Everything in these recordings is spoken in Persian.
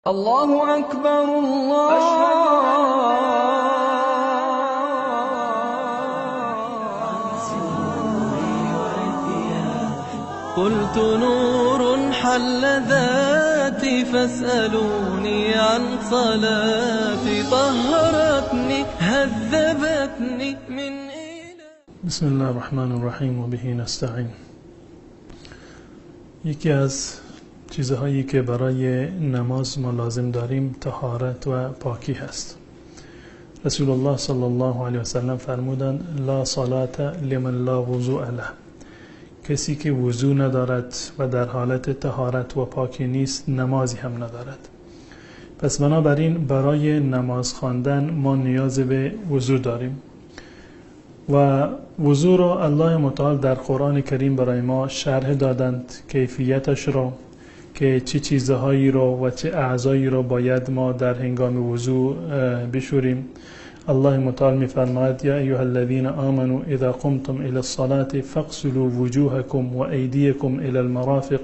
الله أكبر الله. قلت نور حل ذاتي فاسألوني عن صلاتي طهرتني هذبتني من بسم الله الرحمن الرحیم و به نستعین. یکی از چیزهایی که برای نماز ما لازم داریم طهارت و پاکی هست. رسول الله صلی الله علیه و سلم فرمودند لا صلاة لمن لا وضوء له. کسی که وضو ندارد و در حالت طهارت و پاکی نیست نمازی هم ندارد. پس بنابراین برای نماز خواندن ما نیاز به وضو داریم و وضو را الله متعال در قرآن کریم برای ما شرح دادند، کیفیتش را که چه چیزهایی را و چه اعضایی را باید ما در هنگام وضو بشوریم. الله متعال می‌فرماید یا ایها الذین آمنوا اذا قمتم الى الصلاة فاغسلوا وجوهكم وأيديكم الى المرافق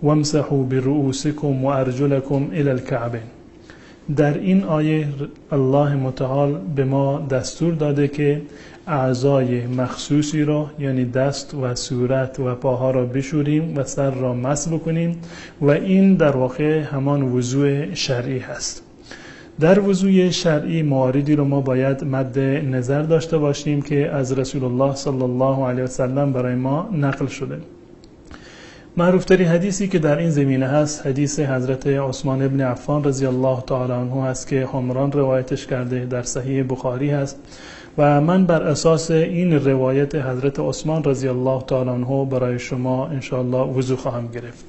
وامسحوا برؤوسكم وارجلكم الى الكعبین. در این آیه الله متعال به ما دستور داده که اعضای مخصوصی را یعنی دست و صورت و پاها را بشوریم و سر را مس بکنیم و این در واقع همان وضوء شرعی هست. در وضوء شرعی مواردی رو ما باید مد نظر داشته باشیم که از رسول الله صلی الله علیه و سلم برای ما نقل شده. معروفترین حدیثی که در این زمینه هست حدیث حضرت عثمان ابن عفان رضی الله تعالی عنه هست که حمران روایتش کرده، در صحیح بخاری هست و من بر اساس این روایت حضرت عثمان رضی الله تعالی عنه برای شما انشاءالله وضو خواهم گرفت.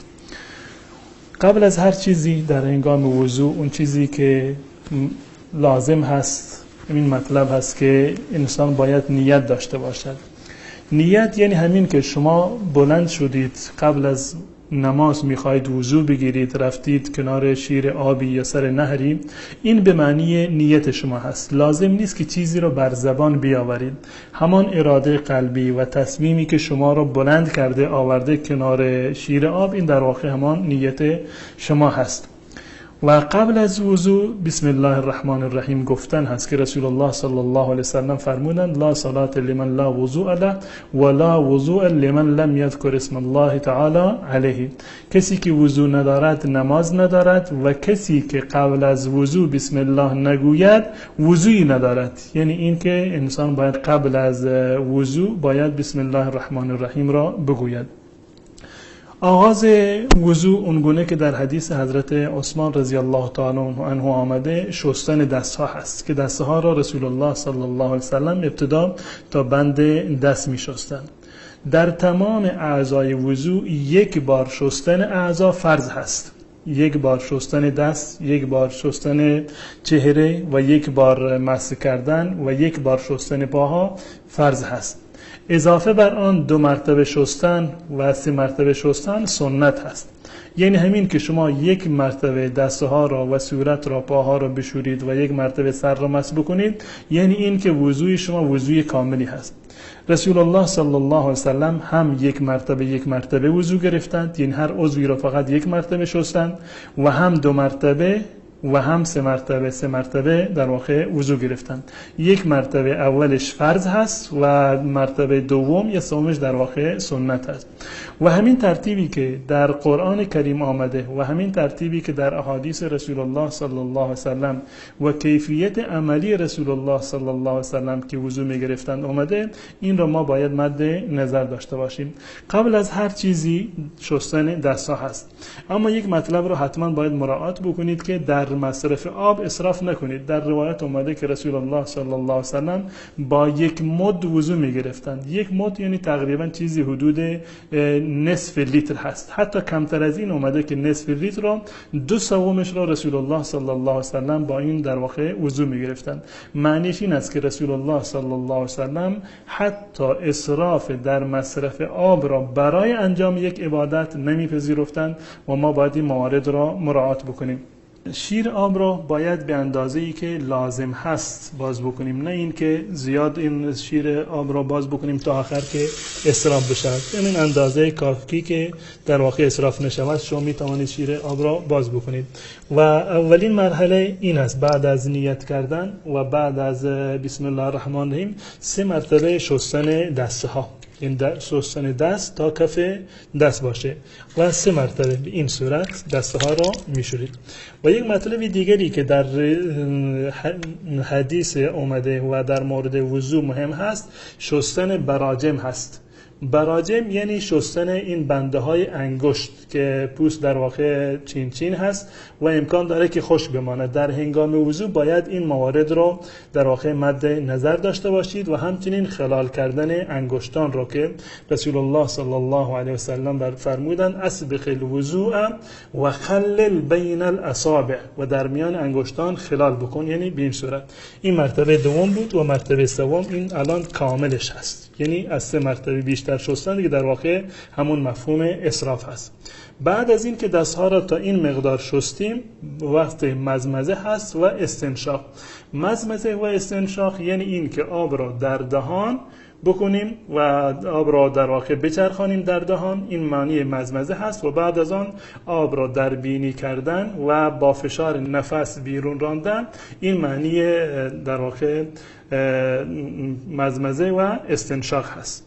قبل از هر چیزی در هنگام وضو اون چیزی که لازم هست این مطلب هست که انسان باید نیت داشته باشد. نیت یعنی همین که شما بلند شدید قبل از نماز میخواید وضو بگیرید، رفتید کنار شیر آبی یا سر نهری، این به معنی نیت شما هست. لازم نیست که چیزی رو بر زبان بیاورید. همان اراده قلبی و تصمیمی که شما رو بلند کرده آورده کنار شیر آب، این در واقع همان نیت شما هست. و قبل از وضو بسم الله الرحمن الرحیم گفتن هست که رسول الله صلی الله علیه وسلم فرمودند لا صلاة لمن لا وضوء له ولا وضوء لمن لم یذکر اسم الله تعالی علیه. کسی که وضو ندارد نماز ندارد و کسی که قبل از وضو بسم الله نگوید وضوی ندارد. یعنی این که انسان باید قبل از وضو باید بسم الله الرحمن الرحیم را بگوید. آغاز وضو اونگونه که در حدیث حضرت عثمان رضی الله تعالی عنه آمده شستن دستها هست که دستها را رسول الله صلی الله علیه وسلم ابتدا تا بند دست می شستند. در تمام اعضای وضو یک بار شستن اعضا فرض هست. یک بار شستن دست، یک بار شستن چهره و یک بار مس کردن و یک بار شستن پاها فرض هست. اضافه بر آن 2 مرتبه شستن و 3 مرتبه شستن سنت هست. یعنی همین که شما یک مرتبه دستها را و صورت را پاها را بشورید و یک مرتبه سر را مس بکنید، یعنی این که وضوی شما وضوی کاملی هست. رسول الله صلی الله علیه وسلم هم یک مرتبه وضو گرفتند، یعنی هر عضوی را فقط یک مرتبه شستند و هم 2 مرتبه و هم 3 مرتبه در واقع وضو گرفتند. یک مرتبه اولش فرض هست و مرتبه دوم یا سومش در واقع سنت هست. و همین ترتیبی که در قرآن کریم آمده و همین ترتیبی که در احادیث رسول الله صلی الله علیه وسلم و کیفیت عملی رسول الله صلی الله علیه وسلم که وضو می گرفتند آمده، این را ما باید مد نظر داشته باشیم. قبل از هر چیزی شستن دستها هست. اما یک مطلب رو حتما باید مراعات بکنید که در مصرف آب اسراف نکنید. در روایت اومده که رسول الله صلی الله علیه وسلم با یک مد وضو می گرفتند. یک مد یعنی تقریبا چیزی حدود نصف لیتر هست. حتی کمتر از این اومده که نصف لیتر را 2/3 را رسول الله صلی الله علیه وسلم با این در واقع وضو می گرفتند. معنیش این است که رسول الله صلی الله علیه وسلم حتی اسراف در مصرف آب را برای انجام یک عبادت نمیپذیرفتند و ما باید این موارد را مراعات بکنیم. شیر آب را باید به اندازه‌ای که لازم هست باز بکنیم، نه این که زیاد این شیر آب را باز بکنیم تا آخر که اسراف بشود. این اندازه کافی که در واقع اسراف نشود شما می توانید شیر آب را باز بکنید. و اولین مرحله این است، بعد از نیت کردن و بعد از بسم الله الرحمن الرحیم 3 مرتبه شستن دسته ها، این شستن دست تا کف دست باشه و 3 مرتبه به این صورت دسته ها را میشورید. و یک مطلب دیگری که در حدیث اومده و در مورد وضو مهم هست، شستن براجم هست. براجم یعنی شستن این بنده های انگشت که پوست در واقع چین چین هست و امکان داره که خشک بماند. در هنگام وضو باید این موارد رو در واقع مد نظر داشته باشید و همچنین خلال کردن انگشتان رو که رسول الله صلی الله علیه و سلم فرمودن اسبغ الوضوء و خلل بین الاصابع، و در میان انگشتان خلال بکن، یعنی به این صورت. این مرتبه دوم بود و مرتبه سوم این الان کاملش هست، یعنی از 3 مرتبه بیشتر شستن که در واقع همون مفهوم اسراف هست. بعد از این که دستها را تا این مقدار شستیم وقت مزمزه هست و استنشاق. مزمزه و استنشاق یعنی این که آب را در دهان بکنیم و آب را در واقع بچرخانیم در دهان، این معنی مزمزه هست. و بعد از آن آب را در بینی کردن و با فشار نفس بیرون راندن، این معنی در واقع مزمزه و استنشاق هست.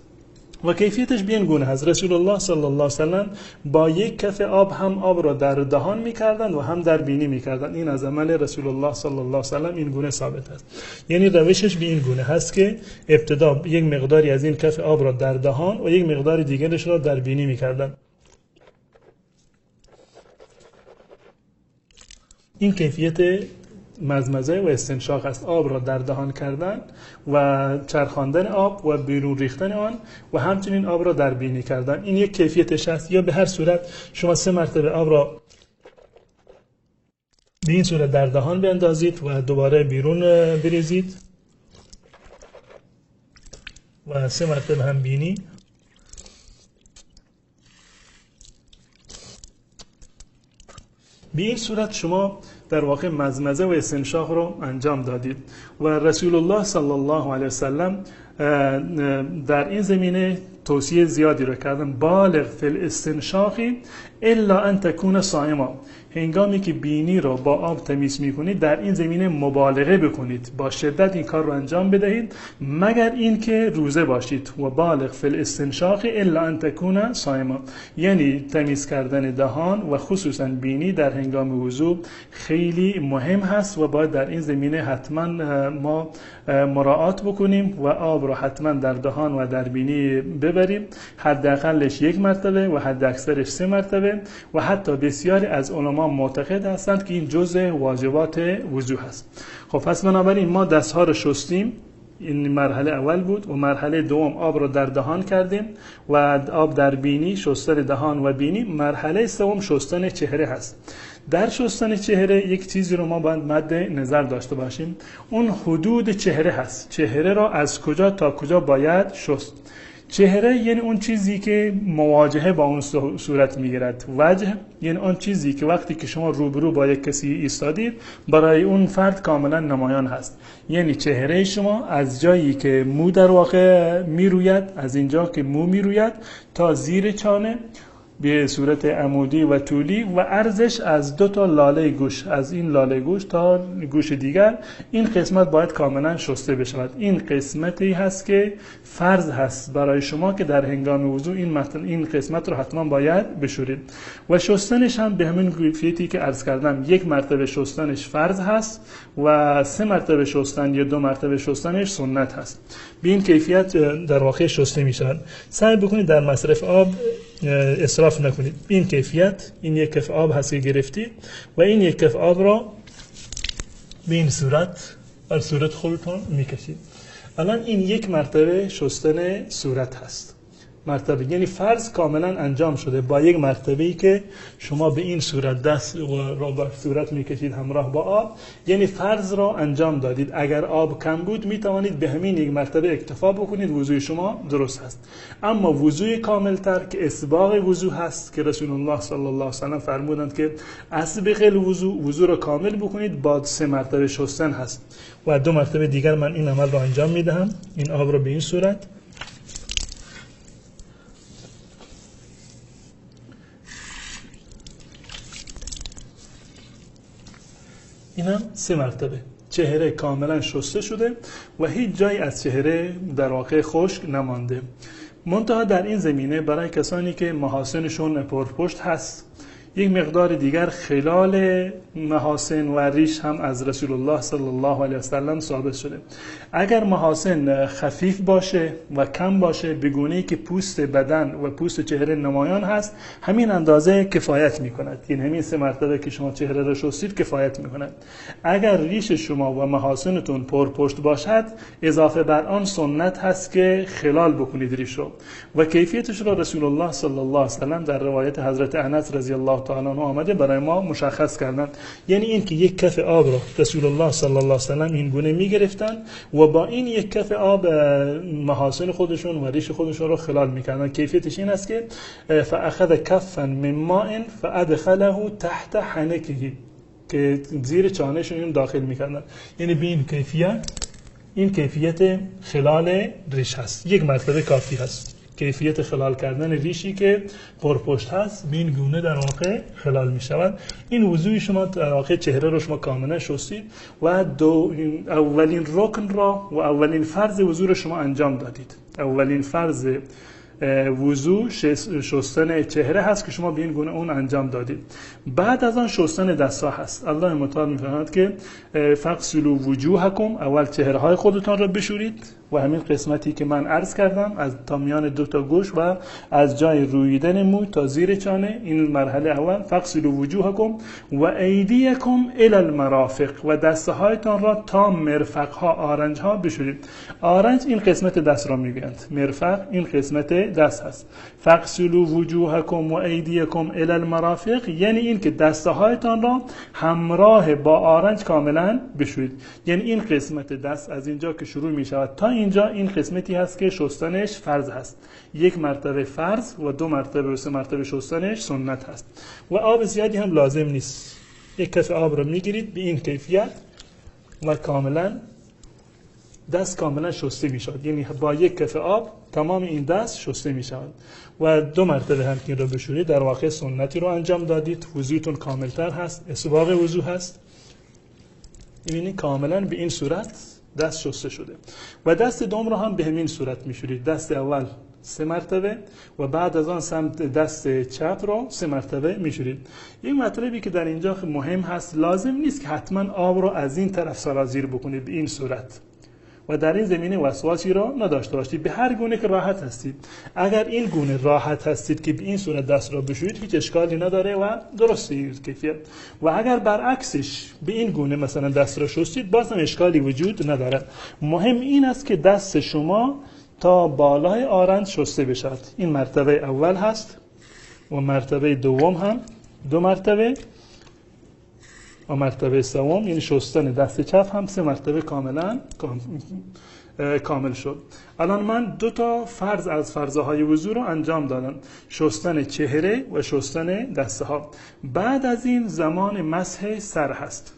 و کیفیتش به این گونه هست، رسول الله صلی الله علیه و سلم با یک کف آب هم آب را در دهان می‌کردند و هم در بینی می‌کردند. این از عمل رسول الله صلی الله علیه و سلم این گونه ثابت است. یعنی روشش به این گونه هست که ابتدا یک مقداری از این کف آب را در دهان و یک مقدار دیگرش را در بینی می‌کردند. این کیفیت مزمزه و استنشاق است، آب را در دهان کردن و چرخاندن آب و بیرون ریختن آن و همچنین آب را در بینی کردن. این یک کیفیتش است. یا به هر صورت شما 3 مرتبه آب را به این صورت در دهان بیندازید و دوباره بیرون بریزید و 3 مرتبه هم بینی. به این صورت شما در واقع مزمزه و استنشاق رو انجام دادید. و رسول الله صلی الله علیه و سلم در این زمینه توصیه زیادی رو کردن. بالغ فی الاستنشاق الا ان تکون صائما، هنگامی که بینی رو با آب تمیز میکنید در این زمینه مبالغه بکنید، با شدت این کار رو انجام بدهید مگر اینکه روزه باشید. و بالغ فی الاستنشاق الا ان تکون صائما، یعنی تمیز کردن دهان و خصوصا بینی در هنگام وضو خیلی مهم هست و باید در این زمینه حتما ما مراعات بکنیم و آب رو حتما در دهان و در بینی ببریم، حداقلش 1 مرتبه و حد اکثرش 3 مرتبه. و حتی بسیاری از علما معتقد هستند که این جزء واجبات وضو هست. خب پس بنابراین ما دستها رو شستیم، این مرحله اول بود. و مرحله دوم آب رو در دهان کردیم و آب در بینی، شستن دهان و بینی. مرحله سوم شستن چهره هست. در شستن چهره یک چیزی رو ما باید مد نظر داشته باشیم، اون حدود چهره هست. چهره را از کجا تا کجا باید شست. چهره یعنی اون چیزی که مواجهه با اون صورت میگیرد. وجه یعنی اون چیزی که وقتی که شما روبرو با یک کسی ایستادید برای اون فرد کاملا نمایان هست. یعنی چهره شما از جایی که مو در واقع میروید، از اینجا که مو میروید تا زیر چانه به صورت عمودی و طولی و عرضش از 2 تا لاله گوش، از این لاله گوش تا گوش دیگر، این قسمت باید کاملا شسته بشود. این قسمتی هست که فرض هست برای شما که در هنگام وضو این قسمت رو حتما باید بشورید. و شستنش هم به همین کیفیتی که عرض کردم، 1 مرتبه شستنش فرض هست و 3 مرتبه شستن یا 2 مرتبه شستنش سنت هست. به این کیفیت در واقع شسته میشن. سعی بکنید در مصرف آب اسراف نکنید. این کیفیت، این 1 کف آب هست که گرفتید و این 1 کف آب را به این صورت بر صورت خودتون میکشید. الان این 1 مرتبه شستن صورت هست. مرتبه، یعنی فرض کاملا انجام شده با یک مرتبه‌ای که شما به این صورت دست را به صورت میکشید همراه با آب، یعنی فرض را انجام دادید. اگر آب کم بود میتوانید به همین یک مرتبه اکتفا بکنید، وضوء شما درست هست. اما وضوء کاملتر که اسباغ وضوء هست که رسول الله صلی الله علیه و سلم فرمودند که اسبغ الوضوء، وضوء را کامل بکنید، با 3 مرتبه شستن هست. و 2 مرتبه دیگر من این عمل را انجام میدهم. این آب را به این صورت اینم 3 مرتبه. چهره کاملا شسته شده و هیچ جایی از چهره در واقع خشک نمانده. منتها در این زمینه برای کسانی که محاسنشون پرپشت هست، یک مقدار دیگر خلال محاسن و ریش هم از رسول الله صلی الله علیه و سلم ثابت شده. اگر محاسن خفیف باشه و کم باشه، به گونه‌ای که پوست بدن و پوست چهره نمایان هست، همین اندازه کفایت می‌کند. این همین 3 مرتبه که شما چهره را شستید کفایت می‌کند. اگر ریش شما و محاسنتون پرپشت باشد، اضافه بر آن سنت هست که خلال بکنید ریش رو. و کیفیتش را رسول الله صلی الله علیه و سلم در روایت حضرت انس رضی الله تعالی عنه آمده برای ما مشخص کردند. یعنی این که یک کف آب را رسول الله صلی الله علیه و سلم این گونه می‌گرفتن و با این یک کف آب محاسن خودشون و ریش خودشون رو خلال می‌کردن. کیفیتش این است که فاخذ کفا من ماء فادخله تحت حنکه، که زیر چانهشون داخل می‌کردن. یعنی به این کیفیت خلال ریش هست. یک مرتبه کافی هست. کیفیت خلال کردن ریشی که پرپشت هست به این گونه در واقع خلال می شود. این وضوء شما در واقع چهره رو شما کاملا شستید و اولین رکن را و اولین فرض وضوء رو شما انجام دادید. اولین فرض وضوء شستن چهره هست که شما به این گونه اون انجام دادید. بعد از آن شستن دست‌ها هست. الله متعال می‌فرماید که فغسلوا وجوهکم، اول چهره های خودتان را بشورید و همین قسمتی که من عرض کردم از تا میان 2 تا گوش و از جای رویدن مو تا زیر چانه، این مرحله اول. فغسلوا وجوهکم و ایدیکم الی المرافق، و دست‌هایتان را تا مرفق‌ها، آرنج‌ها بشورید. آرنج این قسمت دست را میگویند، مرفق این قسمت دست هست. فغسلوا وجوهکم و ایدیکم الی المرافق یعنی این که دست‌هایتان را همراه با آرنج کاملا بشورید. یعنی این قسمت دست از اینجا که شروع می شود تا اینجا، این قسمتی هست که شستنش فرض هست. 1 مرتبه فرض و 2 مرتبه و 3 مرتبه شستنش سنت هست. و آب زیادی هم لازم نیست. یک کف آب رو میگیرید به این کیفیت و کاملا دست کاملا شسته می شود. یعنی با 1 کف آب تمام این دست شسته می شود. و 2 مرتبه هم که رو بشورید در واقع سنتی رو انجام دادید. وضوءتون کاملتر هست، اسباغ وضوء هست. یعنی کاملا به این صورت دست شسته شده. و دست دوم رو هم به همین صورت میشورید. دست اول 3 مرتبه و بعد از آن سمت دست چپ رو 3 مرتبه میشورید. یک مطلبی که در اینجا مهم هست، لازم نیست که حتما آب رو از این طرف سرازیر بکنید به این صورت و در این زمینه وسواسی را نداشته باشید. به هر گونه که راحت هستید. اگر این گونه راحت هستید که به این صورت دست را بشورید، هیچ اشکالی نداره و درسته کیفیت. و اگر برعکسش به این گونه مثلا دست را شستید، باز هم اشکالی وجود نداره. مهم این است که دست شما تا بالای آرنج شسته بشود. این مرتبه اول هست و مرتبه دوم هم 2 مرتبه و مرتبه سوم، یعنی شستن دست چپ هم 3 مرتبه کاملا کامل شد. الان من 2 تا فرض از فرض‌های وضو رو انجام دادم، شستن چهره و شستن دسته ها. بعد از این زمان مسح سر هست.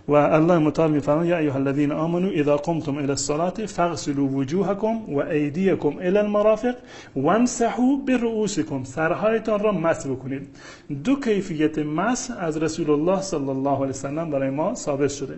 و الله متعال می‌فرماید یا ایها الذین آمنوا اذا قمتم الى الصلاة فاغسلوا وجوهکم و ایدیکم الی المرافق وامسحوا برؤوسکم، سرهایتان را مسح بکنید. 2 کیفیت مسح از رسول الله صلی الله علیه و سلم برای ما ثابت شده.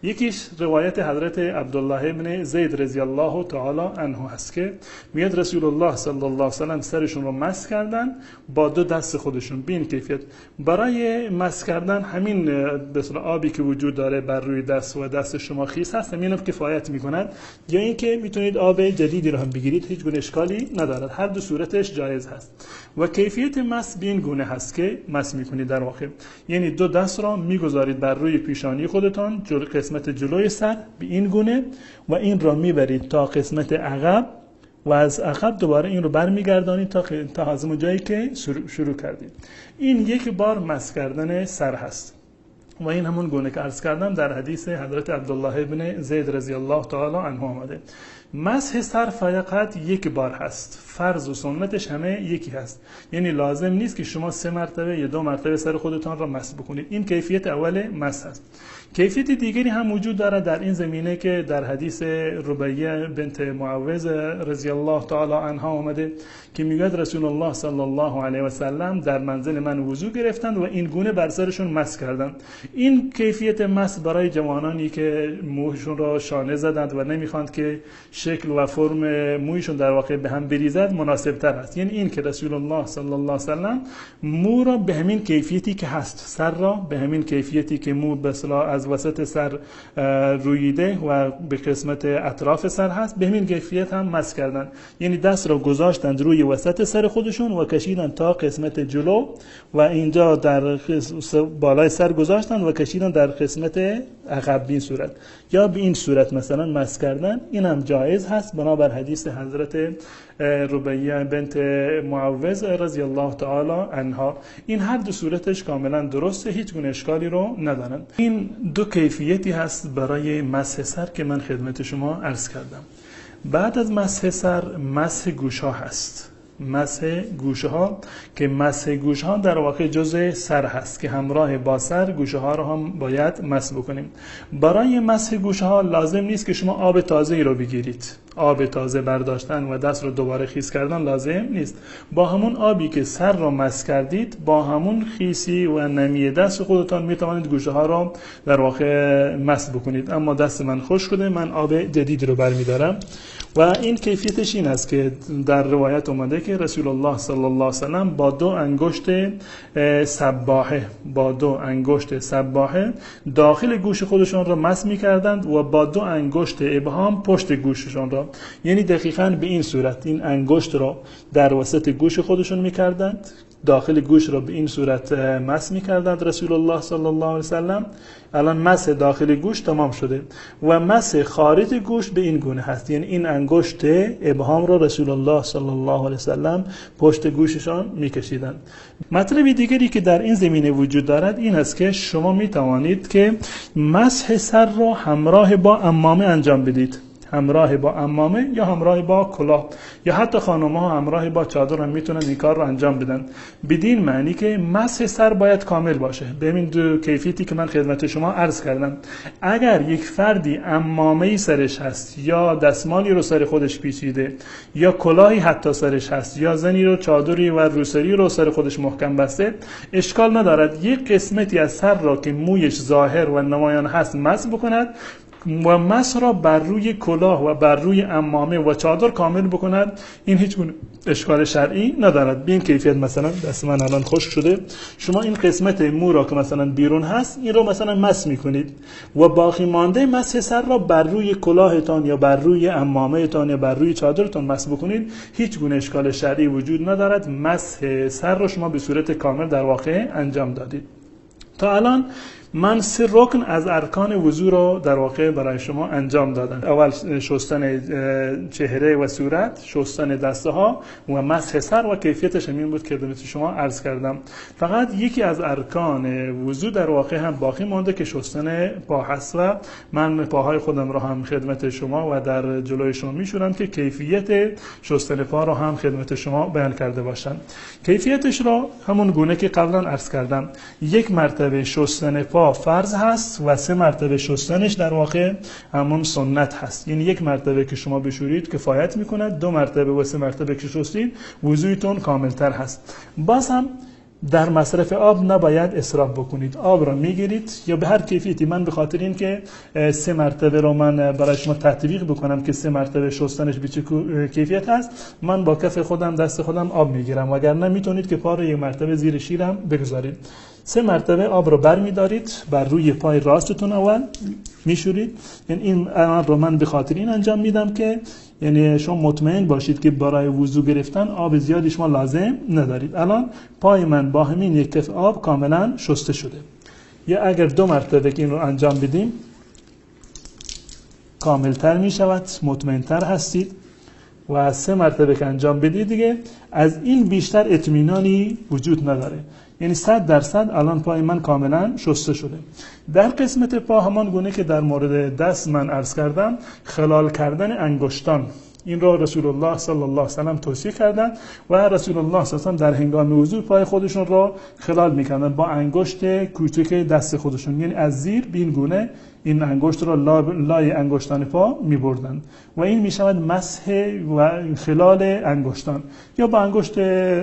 یکیش روایت حضرت عبدالله ابن زید رضی الله تعالی عنه است که میاد رسول الله صلی الله علیه و سلم سرشون رو مسح کردن با 2 دست خودشون. به این کیفیت برای مسح کردن همین به اصطلاح آبی که وجود داره بر روی دست و دست شما خیس هست، همین کفایت میکند. یا اینکه میتونید آب جدیدی رو هم بگیرید، هیچ گونه اشکالی ندارد. هر 2 صورتش جایز هست. و کیفیت مسح به این گونه هست که مسح میکنید در واقع، یعنی 2 دست را میگذارید بر روی پیشانی خودتان، قسمت جلوی سر به این گونه، و این را میبرید تا قسمت عقب و از عقب دوباره این رو برمیگردانید تا همون جایی که شروع کردید. این یک بار مس کردن سر هست و این همون گونه که عرض کردم در حدیث حضرت عبدالله ابن زید رضی الله تعالی عنه آمده. مسح سر فقط یک بار هست، فرض و سنتش همه یکی هست، یعنی لازم نیست که شما 3 مرتبه یا 2 مرتبه سر خودتان را مسح بکنید. این کیفیت اول مسح است. کیفیت دیگری هم وجود دارد در این زمینه که در حدیث ربیعه بنت معوذ رضی الله تعالی عنها آمده که میگوید رسول الله صلی الله علیه و سلم در منزل من وضو گرفتند و این گونه بر سرشون مسح کردند. این کیفیت مسح برای جوانانی که موشون را شانه زدند و نمیخواند که شکل و فرم مویشون در واقع به هم بریزد مناسب تر است. یعنی این که رسول الله صلی الله علیه و سلم مو را به همین کیفیتی که هست، سر را به همین کیفیتی که مو به اصطلاح از وسط سر رویده و به قسمت اطراف سر هست به همین کیفیت هم مسح کردند. یعنی دست را گذاشتند روی وسط سر خودشون و کشیدند تا قسمت جلو و اینجا در بالای سر گذاشتند و کشیدند در قسمت عقب. به این صورت یا به این صورت مثلا مسح کردن این هم جایز هست بنابر حدیث حضرت ربیعه بنت معوذ رضی الله تعالی عنها. این هر دو صورتش کاملا درسته، هیچ گونه اشکالی رو ندارند. این دو کیفیتی هست برای مسح سر که من خدمت شما عرض کردم. بعد از مسح سر مسح گوش ها هست. مسح گوشه ها که مسح گوش ها در واقع جزء سر هست که همراه با سر گوشه ها رو هم باید مسح بکنیم. برای مسح گوشه ها لازم نیست که شما آب تازه رو بگیرید. آب تازه برداشتن و دست رو دوباره خیس کردن لازم نیست. با همون آبی که سر رو مسح کردید با همون خیسی و نمی دست خودتان میتوانید گوشه ها رو در واقع مسح بکنید. اما دست من خشک شده، من آب جدید رو برمیدارم و این کیفیتش این است که در روایت اومده که رسول الله صلی الله علیه و سلم با 2 انگشت سباحه داخل گوش خودشان را مسح می‌کردند و با 2 انگشت ابهام پشت گوششان را، یعنی دقیقاً به این صورت این انگشت را در وسط گوش خودشون می‌کردند، داخل گوش را به این صورت مسح می‌کردند رسول الله صلی الله علیه و سلم. الان مسح داخل گوش تمام شده و مسح خارج گوش به این گونه هست، یعنی این انگشت ابهام را رسول الله صلی الله علیه و سلم پشت گوششان می‌کشیدند. مطلب دیگری که در این زمینه وجود دارد این است که شما می‌توانید که مسح سر را همراه با عمامه انجام بدید. همراه با عمامه یا همراه با کلاه یا حتی خانم‌ها همراه با چادر هم میتونن این کار رو انجام بدن. بدین معنی که مسح سر باید کامل باشه. به این دو کیفیتی که من خدمت شما عرض کردم. اگر یک فردی عمامه‌ای سرش هست یا دستمالی رو سر خودش پیچیده یا کلاهی حتی سرش هست یا زنی رو چادری و روسری رو سر خودش محکم بسته، اشکال ندارد یک قسمتی از سر را که مویش ظاهر و نمایان هست مسح بکند و مسح را بر روی کلاه و بر روی عمامه و چادر کامل بکند. این هیچ گونه اشکال شرعی ندارد. به این کیفیت مثلا دست من الان خشک شده، شما این قسمت مو را که مثلا بیرون هست این رو مثلا مسح میکنید و باقی مانده مسح سر را بر روی کلاهتان یا بر روی عمامه تان یا بر روی چادرتان مسح بکنید. هیچ گونه اشکال شرعی وجود ندارد. مسح سر را شما به صورت کامل در واقع انجام دادید. تا الان من 3 رکن از ارکان وضو رو در واقع برای شما انجام دادم. اول شستن چهره و صورت، شستن دسته ها و مسح سر و کیفیتش همین بود که خدمت شما عرض کردم. فقط یکی از ارکان وضو در واقع هم باقی مانده که شستن پا هست و من پاهای خودم رو هم خدمت شما و در جلوی شما میشورم که کیفیت شستن پا رو هم خدمت شما بیان کرده باشم. کیفیتش رو همون گونه که قبلا عرض کردم، 1 مرتبه شستن پا فرض هست و 3 مرتبه شستنش در واقع همون سنت هست. یعنی 1 مرتبه که شما بشورید کفایت میکند، 2 مرتبه و 3 مرتبه که شستید وضویتون کاملتر هست. باز هم در مصرف آب نباید اسراف بکنید. آب را میگیرید یا به هر کیفیتی، من به خاطر این که 3 مرتبه رو من برای شما تطبیق بکنم که 3 مرتبه شستنش به چه کیفیت هست، من با کف خودم دست خودم آب میگیرم، وگرنه میتونید که پا رو 1 مرتبه زیر شیرم بگذارید. 3 مرتبه آب رو برمیدارید، بر روی پای راستتون اول میشورید. یعنی این رو من به خاطر این انجام میدم که یعنی شما مطمئن باشید که برای وضو گرفتن آب زیادی شما لازم ندارید. الان پای من با همین 1 کف آب کاملا شسته شده. یا اگر 2 مرتبه که این رو انجام بدیم کاملتر می شود، مطمئن تر هستید و 3 مرتبه که انجام بدی دیگه از این بیشتر اطمینانی وجود نداره. یعنی 100% الان پای من کاملا شسته شده. در قسمت پا همان گونه که در مورد دست من عرض کردم، خلال کردن انگشتان این را رسول الله صلی الله علیه و سلم توصیه کردند و رسول الله صلی الله علیه و سلم در هنگام وضو پای خودشون را خلال می‌کردند با انگشت کوچک دست خودشون، یعنی از زیر به این گونه این انگشت را لای انگشتان پا می‌بردند و این می‌شود مسح و خلال انگشتان. یا با انگشت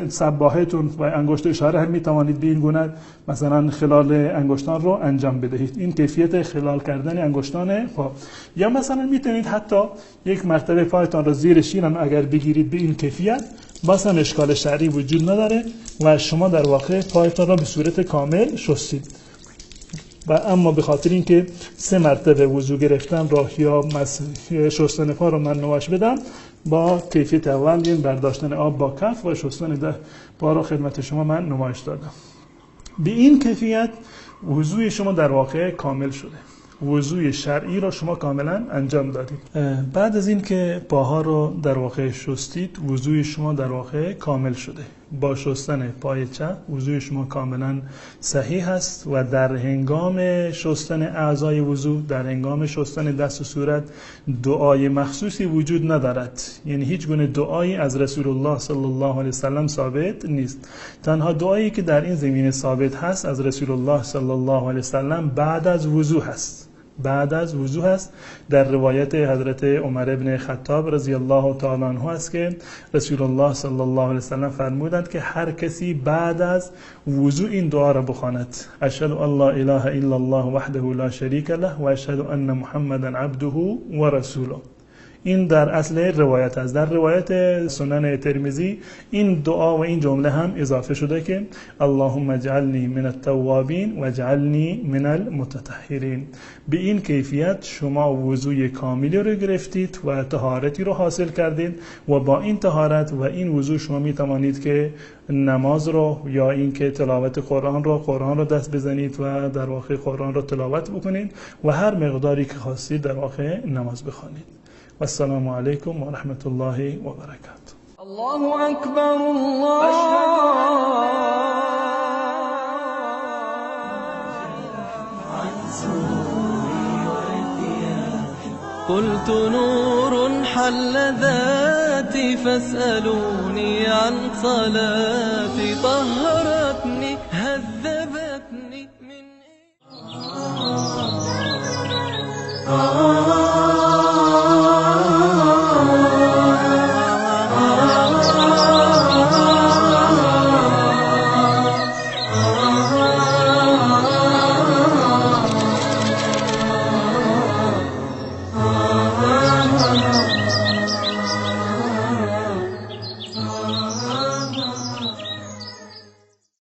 سباحتون و انگشت اشاره هم می‌توانید به این گونه مثلا خلال انگشتان رو انجام بدهید. این کیفیت خلال کردن انگشتان پا. یا مثلا می‌تونید حتی یک مرتبه پایتان را زیر شیر هم اگر بگیرید به این کیفیت، باز هم اشکال شرعی وجود نداره و شما در واقع پایتان را به صورت کامل شستید. و اما به خاطر اینکه 3 مرتبه وضو گرفتن را یا شستن پا رو من نمایش بدم، با کیفیت اول این برداشتن آب با کف و شستن پا را خدمت شما من نمایش دادم. به این کیفیت وضوی شما در واقع کامل شده. وضوی شرعی را شما کاملا انجام دادید. بعد از این که پاها رو در واقع شستید، وضوی شما در واقع کامل شده. با شستن پای چپ وضوی شما کاملا صحیح است و در هنگام شستن اعضای وضو، در هنگام شستن دست و صورت دعای مخصوصی وجود ندارد. یعنی هیچ گونه دعایی از رسول الله صلی الله علیه وسلم ثابت نیست. تنها دعایی که در این زمینه ثابت هست از رسول الله صلی الله علیه وسلم بعد از وضو هست. بعد از وضو هست. در روایت حضرت عمر ابن خطاب رضی الله تعالی عنه است که رسول الله صلی الله علیه وسلم فرمودند که هر کسی بعد از وضو این دعا را بخواند: اشهد ان لا اله الا الله وحده لا شریک له و اشهد ان محمدا عبده و رسوله. این در اصل روایت است. در روایت سنن ترمذی این دعا و این جمله هم اضافه شده که اللهم اجعلنی من التوابین و اجعلنی من المتطهرین. به این کیفیت شما وضوی کاملی رو گرفتید و طهارتی رو حاصل کردید و با این طهارت و این وضو شما می توانید که نماز رو یا این که تلاوت قرآن رو دست بزنید و در واقع قرآن رو تلاوت بکنید و هر مقداری که خواستید در واقع نماز بخوانید. و السلام علیکم و رحمت الله و برکاته. الله اکبر الله. قلت نور حل ذاتي فاسألوني عن صلاتي طهرتني هذبتني من